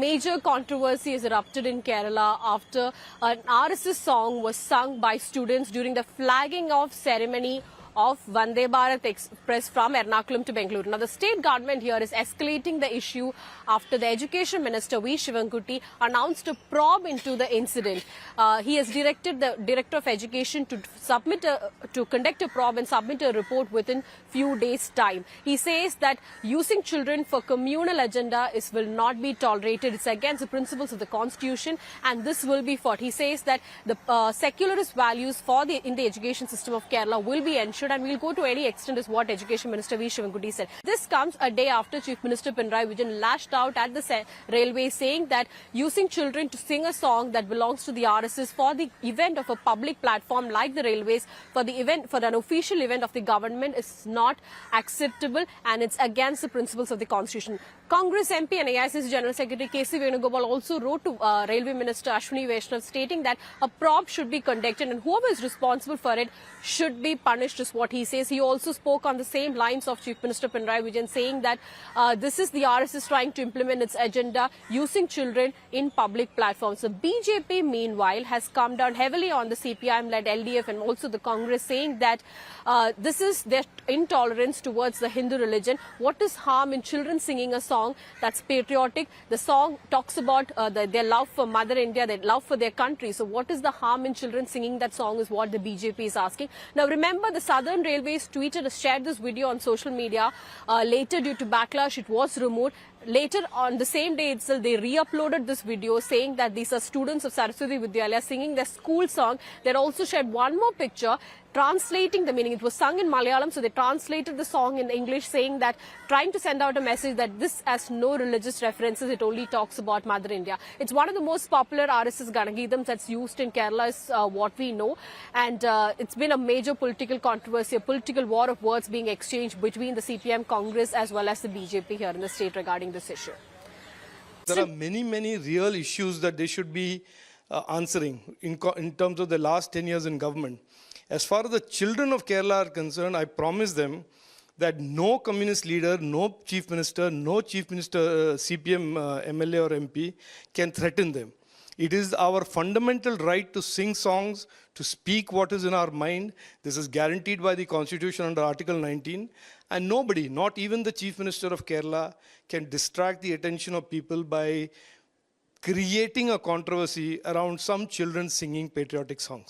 major controversy has erupted in Kerala after an RSS song was sung by students during the flagging off ceremony of Vande Bharat Express from Ernakulam to Bengaluru. Now, the state government here is escalating the issue after the Education Minister V. Shivankuti announced a probe into the incident. He has directed the Director of Education to conduct a probe and submit a report within few days' time. He says that using children for communal agenda will not be tolerated. It's against the principles of the Constitution, and this will be fought. He says that the secularist values in the education system of Kerala will be ensured, and we'll go to any extent is what Education Minister V. Shivankuti said. This comes a day after Chief Minister Pinarayi Vijayan lashed out at the railway, saying that using children to sing a song that belongs to the RSS for the event of a public platform like the railways, for an official event of the government is not acceptable, and it's against the principles of the Constitution. Congress MP and AICC General Secretary K.C. Venugopal also wrote to Railway Minister Ashwini Vaishnav stating that a probe should be conducted and whoever is responsible for it should be punished, is what he says. He also spoke on the same lines of Chief Minister Pinarayi Vijayan, saying that this is the RSS trying to implement its agenda using children in public platforms. The BJP, meanwhile, has come down heavily on the CPIM-led LDF and also the Congress, saying that this is their intolerance towards the Hindu religion. What is harm in children singing a song that's patriotic? The song talks about their love for Mother India, their love for their country. So what is the harm in children singing that song is what the BJP is asking. Now remember, the Southern Railways shared this video on social media. Later, due to backlash, it was removed. Later on the same day itself, they re-uploaded this video saying that these are students of Saraswati Vidyalaya singing their school song. They also shared one more picture translating the meaning. It was sung in Malayalam, so they translated the song in English, saying that, trying to send out a message that this has no religious references, it only talks about Mother India. It's one of the most popular RSS Ganagidams that's used in Kerala, is what we know, and it's been a major political controversy, a political war of words being exchanged between the CPM, Congress as well as the BJP here in the state regarding this issue. There are many real issues that they should be answering in terms of the last 10 years in government. As far as the children of Kerala are concerned, I promise them that no communist leader, no chief minister, CPM MLA or MP can threaten them. It is our fundamental right to sing songs, to speak what is in our mind. This is guaranteed by the Constitution under Article 19. And nobody, not even the Chief Minister of Kerala, can distract the attention of people by creating a controversy around some children singing patriotic songs.